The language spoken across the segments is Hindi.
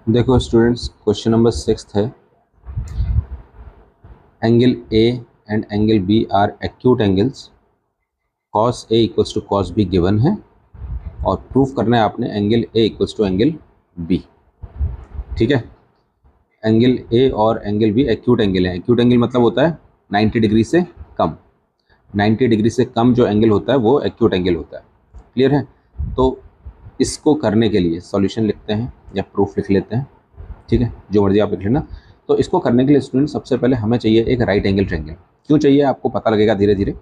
देखो स्टूडेंट्स, क्वेश्चन नंबर 6 है। Angle A and angle B are acute angles. Cos A equals to cos B given है और प्रूफ करना है आपने angle A equals to angle B. ठीक है, एंगल ए और एंगल बी एक्यूट एंगल है। एक्यूट एंगल मतलब होता है 90 डिग्री से कम। 90 डिग्री से कम जो एंगल होता है वो एक्यूट एंगल होता है। क्लियर है? तो इसको करने के लिए सॉल्यूशन लिखते हैं या प्रूफ लिख लेते हैं। ठीक है, जो मर्जी आप लिख लेना। तो इसको करने के लिए स्टूडेंट सबसे पहले हमें चाहिए एक राइट एंगल ट्रायंगल। क्यों चाहिए आपको पता लगेगा धीरे धीरे।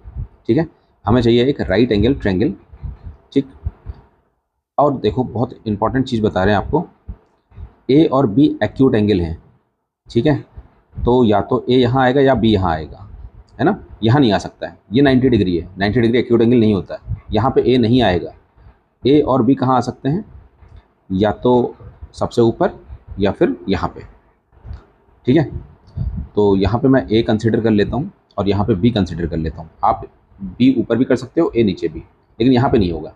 ठीक है, हमें चाहिए एक राइट एंगल ट्रायंगल। ठीक, और देखो बहुत इंपॉर्टेंट चीज़ बता रहे हैं आपको, ए और बी एक्यूट एंगल हैं। ठीक है, तो या तो ए यहाँ आएगा या बी यहाँ आएगा, है ना। यहाँ नहीं आ सकता है, ये 90 डिग्री है। 90 डिग्री एक्यूट एंगल नहीं होता है, यहाँ पे ए नहीं आएगा। ए और बी कहाँ आ सकते हैं? या तो सबसे ऊपर या फिर यहाँ पे। ठीक है, तो यहाँ पे मैं ए कंसिडर कर लेता हूँ और यहाँ पे बी कंसिडर कर लेता हूँ। आप बी ऊपर भी कर सकते हो, ए नीचे भी, लेकिन यहाँ पे नहीं होगा।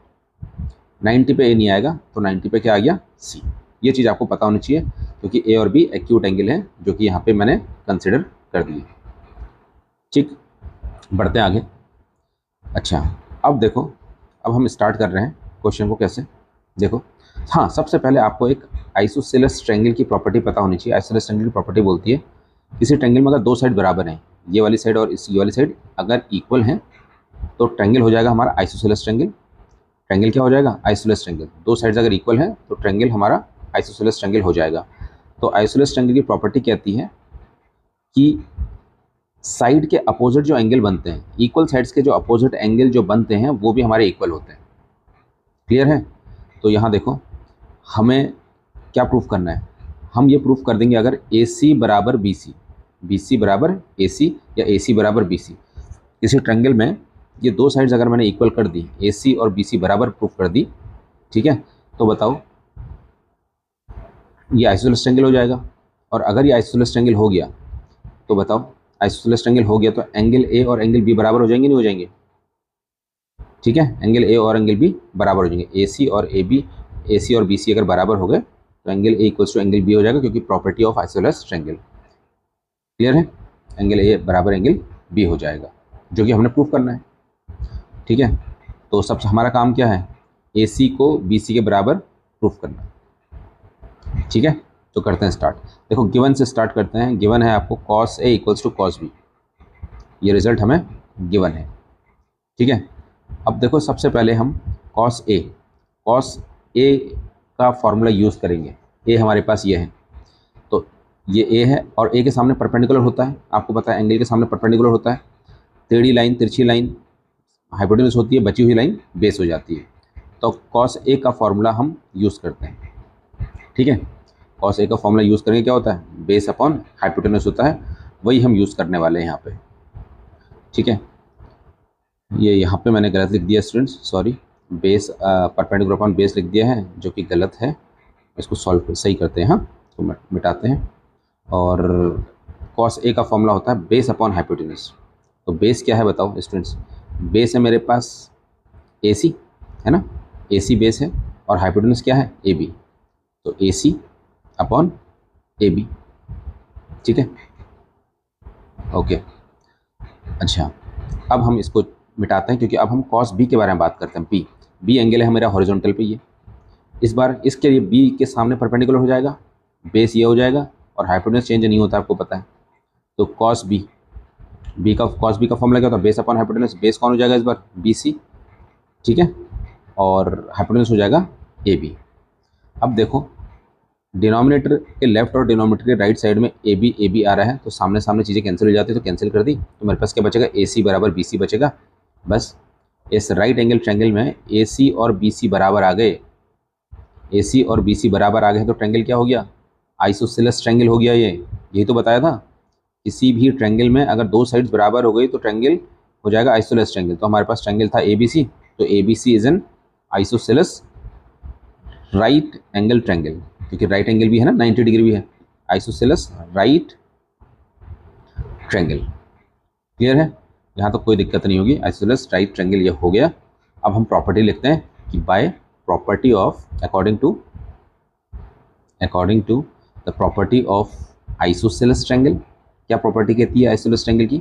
90 पे ए नहीं आएगा, तो 90 पे क्या आ गया? सी। ये चीज़ आपको पता होनी चाहिए, क्योंकि ए और बी एक्यूट एंगल है जो कि यहाँ पे मैंने कंसिडर कर दिए। ठीक, बढ़ते हैं आगे। अच्छा, अब देखो, अब हम स्टार्ट कर रहे हैं क्वेश्चन को। कैसे? देखो, हाँ, सबसे पहले आपको एक आइसोसेलेस ट्रायंगल की प्रॉपर्टी पता होनी चाहिए। आइसोसेलेस ट्रायंगल की प्रॉपर्टी बोलती है किसी ट्रायंगल में अगर दो साइड बराबर हैं, ये वाली साइड और ये वाली साइड अगर इक्वल हैं, तो ट्रायंगल हो जाएगा हमारा आइसोसेलेस ट्रायंगल। ट्रायंगल क्या हो जाएगा? Isosceles triangle. दो साइड्स अगर इक्वल हैं तो ट्रायंगल हमारा आइसोसेलेस ट्रायंगल हो जाएगा। तो आइसोसेलेस ट्रायंगल की प्रॉपर्टी कहती है कि साइड के अपोजिट जो एंगल बनते हैं, इक्वल साइड्स के जो अपोजिट एंगल जो बनते हैं वो भी हमारे इक्वल होते हैं। क्लियर है? तो यहाँ देखो, हमें क्या प्रूफ करना है? हम ये प्रूफ कर देंगे अगर AC बराबर BC, BC बराबर AC या AC बराबर BC, किसी ट्रायंगल में ये दो साइड्स अगर मैंने इक्वल कर दी, AC और BC बराबर प्रूफ कर दी, ठीक है, तो बताओ ये आइसोसेलेस ट्रायंगल हो जाएगा। और अगर ये आइसोसेलेस ट्रायंगल हो गया तो बताओ, आइसोसेलेस ट्रायंगल हो गया तो एंगल A और एंगल B बराबर हो जाएंगे, नहीं हो जाएंगे? ठीक है, एंगल A और एंगल B बराबर हो जाएंगे। AC और AB, AC और BC अगर बराबर हो गए तो angle A equals to angle B हो जाएगा, क्योंकि property of isosceles triangle. Clear है? एंगल A बराबर एंगल B हो जाएगा, जो कि हमने प्रूफ करना है। ठीक है, तो सबसे हमारा काम क्या है? AC को BC के बराबर प्रूफ करना। ठीक है, तो करते हैं स्टार्ट। देखो, गिवन से स्टार्ट करते हैं। गिवन है आपको cos A equals to cos B, ये रिजल्ट हमें गिवन है। ठीक है, अब देखो सबसे पहले हम cos A का फॉर्मूला यूज़ करेंगे। A हमारे पास ये है, तो ये A है और A के सामने परपेंडिकुलर होता है। आपको पता है एंगल के सामने परपेंडिकुलर होता है। टेढ़ी लाइन, तिरछी लाइन हाइपोटेन्यूज होती है, बची हुई लाइन बेस हो जाती है। तो cos A का फॉर्मूला हम यूज़ करते हैं। ठीक है, cos A का फॉर्मूला यूज़ करेंगे, क्या होता है? बेस अपॉन हाइपोटेन्यूज होता है, वही हम यूज़ करने वाले हैं यहाँ पे। ठीक है, ये यहाँ पे मैंने गलत लिख दिया students, sorry. Base perpendicular upon base लिख दिया है, जो कि गलत है। इसको सॉल्व सही करते हैं। हाँ, तो मिटाते हैं। और cos A का फॉर्मूला होता है बेस अपॉन हाइपोटेन्यूज। तो बेस क्या है बताओ स्टूडेंट्स? बेस है मेरे पास AC, है ना, AC बेस है, और हाइपोटेन्यूज क्या है? AB। तो AC अपॉन AB। ठीक है, ओके। अच्छा, अब हम इसको मिटाते हैं, क्योंकि अब हम cos B के बारे में बात करते हैं। B एंगल है मेरा हॉरिजॉन्टल पे। ये इस बार इसके लिए B के सामने परपेंडिकुलर हो जाएगा, बेस ये हो जाएगा, और हाइपोटेन्यूज चेंज नहीं होता, आपको पता है। तो cos B का फॉर्मूला क्या होता है? Base upon hypotenuse. बेस कौन हो जाएगा इस बार? BC। ठीक है, और हाइपोटेन्यूज हो जाएगा AB। अब देखो, डिनोमिनेटर के लेफ्ट और डिनोमिनेटर के राइट साइड में AB आ रहा है, तो सामने सामने चीज़ें कैंसिल हो जाती है, तो कैंसिल कर दी, तो मेरे पास क्या बचेगा? AC बराबर BC बचेगा। बस इस राइट एंगल ट्रायंगल में AC और BC बराबर आ गए, AC और BC बराबर आ गए, तो ट्रायंगल क्या हो गया? आइसोसेलेस ट्रायंगल हो गया। यही तो बताया था, किसी भी ट्रायंगल में अगर दो साइड्स बराबर हो गई तो ट्रायंगल हो जाएगा आइसोसेलेस ट्रायंगल। तो हमारे पास ट्रायंगल था ABC, तो ABC is an isosceles right angle triangle, क्योंकि राइट एंगल भी है ना, 90 डिग्री भी है। Isosceles right triangle. क्लियर है? यहाँ तो कोई दिक्कत नहीं होगी। आइसोसेलेस राइट ट्रायंगल ये हो गया। अब हम प्रॉपर्टी लिखते हैं कि by property of according to the property of isosceles triangle, क्या प्रॉपर्टी कहती है आइसोसेलेस ट्रायंगल की?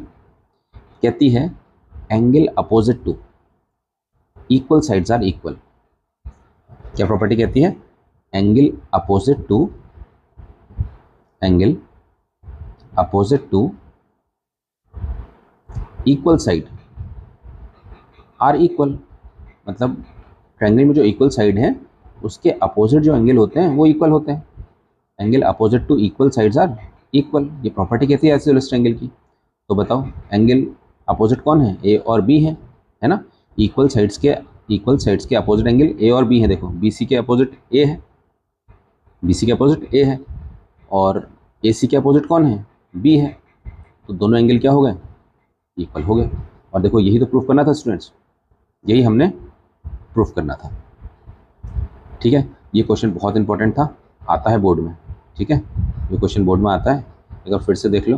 कहती है angle opposite to equal sides are equal. क्या प्रॉपर्टी कहती है? Angle opposite to equal side are equal. मतलब ट्रायंगल में जो इक्वल साइड है उसके अपोजिट जो एंगल होते हैं वो इक्वल होते हैं। Angle opposite to equal sides are equal, ये प्रॉपर्टी कहती है आइसोसेलेस ट्रायंगल की। तो बताओ एंगल अपोजिट कौन है? ए और बी है ना। इक्वल साइड्स के अपोजिट एंगल ए और बी है। देखो बीसी के अपोजिट ए है, और AC के अपोजिट कौन है? बी है। तो दोनों एंगल क्या हो गए? इक्वल हो गए। और देखो यही तो प्रूफ करना था स्टूडेंट्स, यही हमने प्रूफ करना था। ठीक है, ये क्वेश्चन बहुत इंपॉर्टेंट था, आता है बोर्ड में। ठीक है, ये क्वेश्चन बोर्ड में आता है, एक बार फिर से देख लो।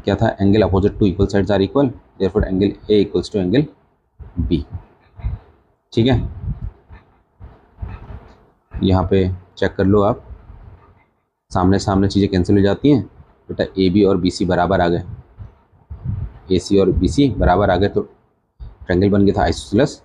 क्या था? Angle opposite to equal sides are equal, therefore angle A equals to angle B। ठीक है, यहाँ पे चेक कर लो आप, सामने सामने चीज़ें कैंसिल हो जाती हैं बेटा। AB और BC बराबर आ गए, AC और BC बराबर आ गए, तो ट्रायंगल बन गया था आइसोसेलेस